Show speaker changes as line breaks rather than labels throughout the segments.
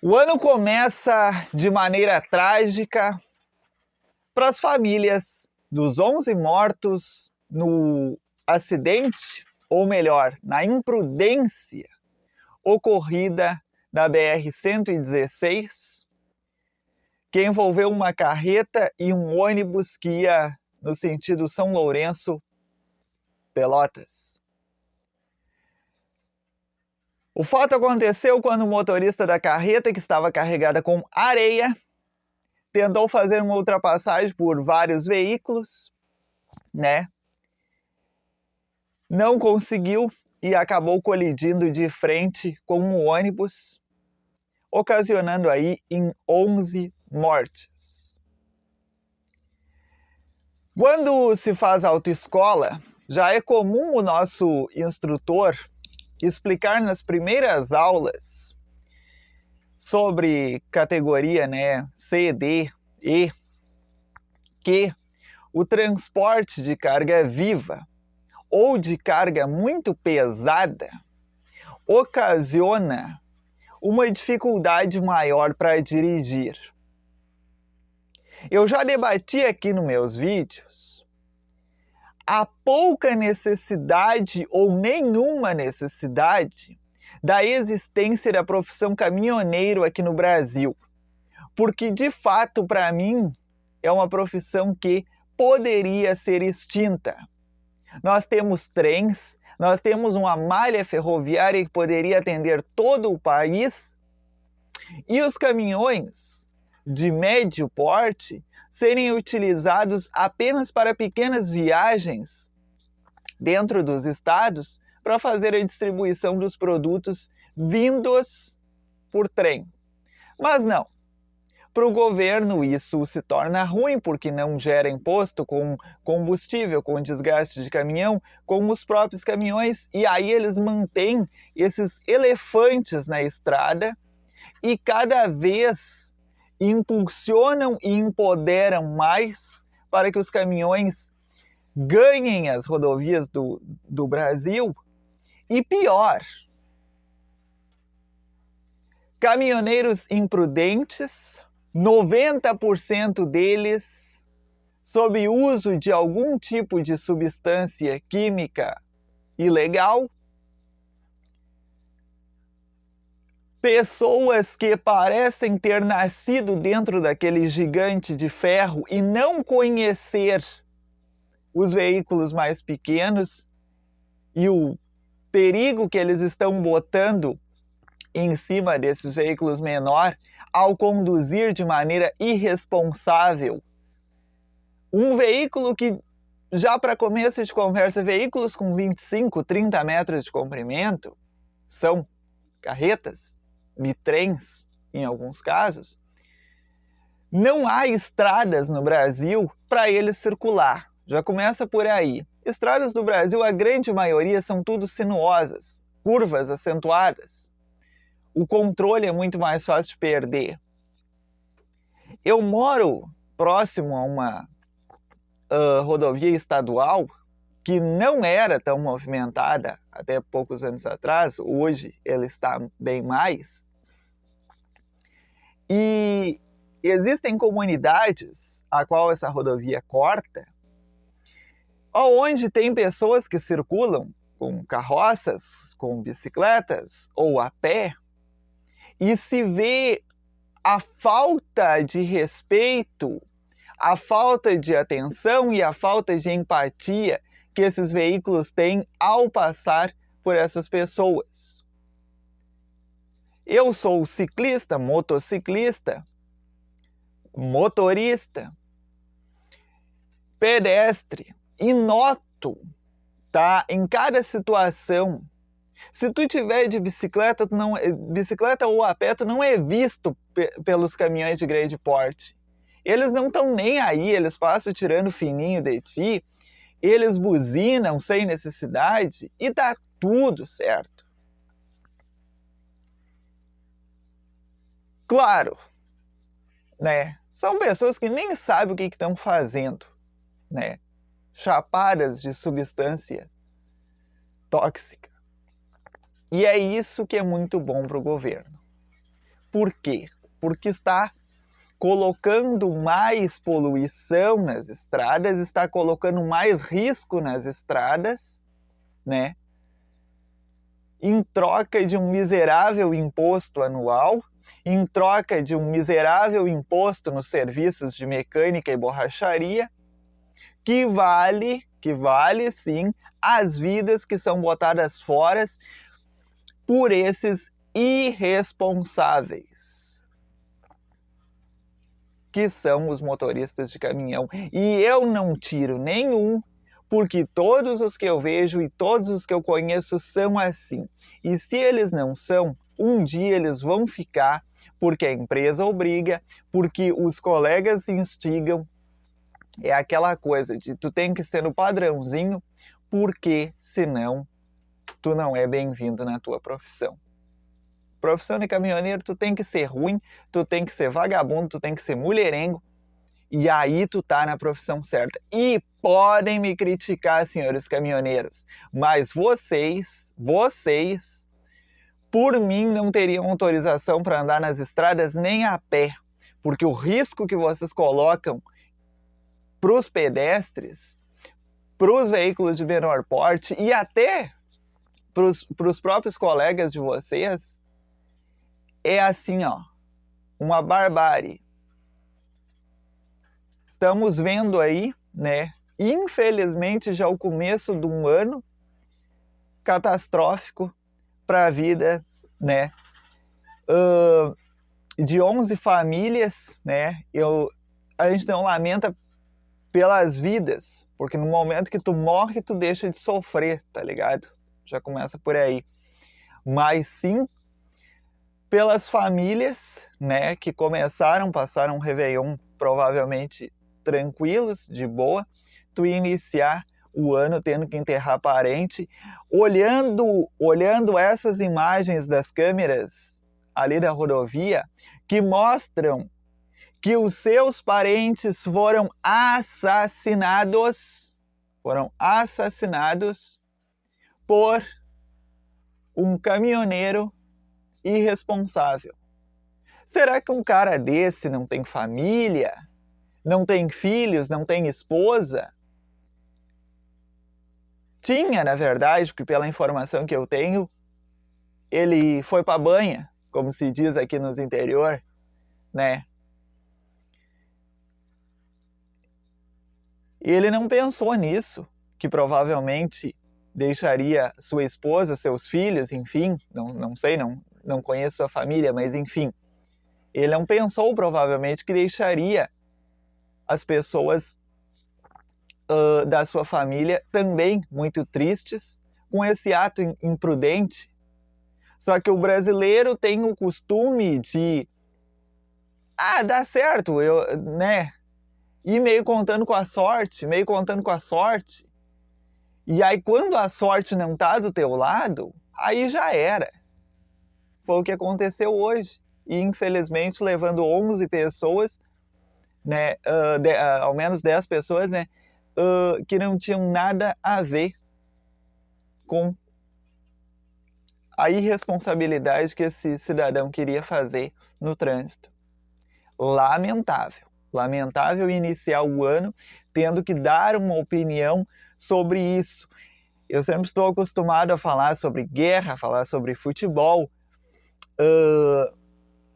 O ano começa de maneira trágica para as famílias dos 11 mortos no acidente, ou melhor, na imprudência ocorrida na BR-116, que envolveu uma carreta e um ônibus que ia no sentido São Lourenço-Pelotas. O fato aconteceu quando o motorista da carreta, que estava carregada com areia, tentou fazer uma ultrapassagem por vários veículos, Não conseguiu e acabou colidindo de frente com um ônibus, ocasionando aí em 11 mortes. Quando se faz autoescola, já é comum o nosso instrutor explicar nas primeiras aulas sobre categoria C, D, E, que o transporte de carga viva ou de carga muito pesada ocasiona uma dificuldade maior para dirigir. Eu já debati aqui nos meus vídeos a pouca necessidade ou nenhuma necessidade da existência da profissão caminhoneiro aqui no Brasil. Porque, de fato, para mim, é uma profissão que poderia ser extinta. Nós temos trens, nós temos uma malha ferroviária que poderia atender todo o país, e os caminhões de médio porte serem utilizados apenas para pequenas viagens dentro dos estados para fazer a distribuição dos produtos vindos por trem. Mas não. Para o governo isso se torna ruim porque não gera imposto com combustível, com desgaste de caminhão, com os próprios caminhões, e aí eles mantêm esses elefantes na estrada e cada vez impulsionam e empoderam mais para que os caminhões ganhem as rodovias do Brasil. E pior, caminhoneiros imprudentes, 90% deles sob uso de algum tipo de substância química ilegal, pessoas que parecem ter nascido dentro daquele gigante de ferro e não conhecer os veículos mais pequenos e o perigo que eles estão botando em cima desses veículos menores ao conduzir de maneira irresponsável um veículo que, já para começo de conversa, veículos com 25, 30 metros de comprimento são carretas, bitrens em alguns casos. Não há estradas no Brasil para ele circular. Já começa por aí. Estradas do Brasil, a grande maioria, são tudo sinuosas, curvas acentuadas. O controle é muito mais fácil de perder. Eu moro próximo a uma rodovia estadual que não era tão movimentada até poucos anos atrás. Hoje ela está bem mais. E existem comunidades a qual essa rodovia corta, onde tem pessoas que circulam com carroças, com bicicletas ou a pé, e se vê a falta de respeito, a falta de atenção e a falta de empatia que esses veículos têm ao passar por essas pessoas. Eu sou ciclista, motociclista, motorista, pedestre, e noto, em cada situação, se tu tiver de bicicleta, bicicleta ou a pé, tu não é visto pelos caminhões de grande porte. Eles não estão nem aí, eles passam tirando fininho de ti, eles buzinam sem necessidade e tá tudo certo. Claro, são pessoas que nem sabem o que estão fazendo, chapadas de substância tóxica. E é isso que é muito bom para o governo. Por quê? Porque está colocando mais poluição nas estradas, está colocando mais risco nas estradas, né? Em troca de um miserável imposto anual, em troca de um miserável imposto nos serviços de mecânica e borracharia, que vale sim as vidas que são botadas fora por esses irresponsáveis, que são os motoristas de caminhão. E eu não tiro nenhum, porque todos os que eu vejo e todos os que eu conheço são assim. E se eles não são, um dia eles vão ficar, porque a empresa obriga, porque os colegas instigam. É aquela coisa de tu tem que ser no padrãozinho, porque senão tu não é bem-vindo na tua profissão. Profissão de caminhoneiro, tu tem que ser ruim, tu tem que ser vagabundo, tu tem que ser mulherengo, e aí tu tá na profissão certa. E podem me criticar, senhores caminhoneiros, mas vocês, por mim, não teriam autorização para andar nas estradas nem a pé, porque o risco que vocês colocam para os pedestres, para os veículos de menor porte e até para os próprios colegas de vocês, é assim, ó, uma barbárie. Estamos vendo aí, né, infelizmente já o começo de um ano catastrófico para a vida, né, de 11 famílias, né, a gente não lamenta pelas vidas, porque no momento que tu morre, tu deixa de sofrer, tá ligado? Já começa por aí. Mas sim pelas famílias, né, que passaram um Réveillon provavelmente tranquilos, de boa, tu iniciar o ano tendo que enterrar parente, olhando essas imagens das câmeras ali da rodovia, que mostram que os seus parentes foram assassinados por um caminhoneiro irresponsável. Será que um cara desse não tem família? Não tem filhos? Não tem esposa? Tinha, na verdade, porque pela informação que eu tenho, ele foi para a banha, como se diz aqui nos interior, né? Ele não pensou nisso, que provavelmente deixaria sua esposa, seus filhos, enfim, não sei, não conheço sua família, mas enfim. Ele não pensou provavelmente que deixaria as pessoas da sua família também muito tristes com esse ato imprudente. Só que o brasileiro tem o costume de dá certo, né? E meio contando com a sorte. E aí quando a sorte não tá do teu lado, aí já era. Foi o que aconteceu hoje. E infelizmente levando 11 pessoas, né, ao menos 10 pessoas, né, que não tinham nada a ver com a irresponsabilidade que esse cidadão queria fazer no trânsito. Lamentável iniciar o ano tendo que dar uma opinião sobre isso. Eu sempre estou acostumado a falar sobre guerra, a falar sobre futebol,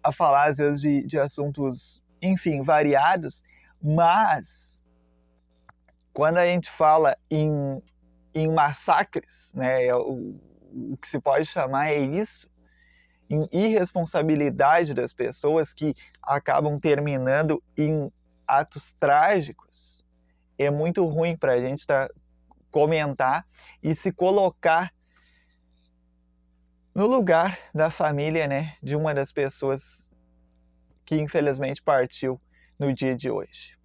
a falar às vezes de assuntos, enfim, variados, mas quando a gente fala em massacres, né, o que se pode chamar é isso, em irresponsabilidade das pessoas que acabam terminando em atos trágicos, é muito ruim para a gente comentar e se colocar no lugar da família, né, de uma das pessoas que infelizmente partiu no dia de hoje.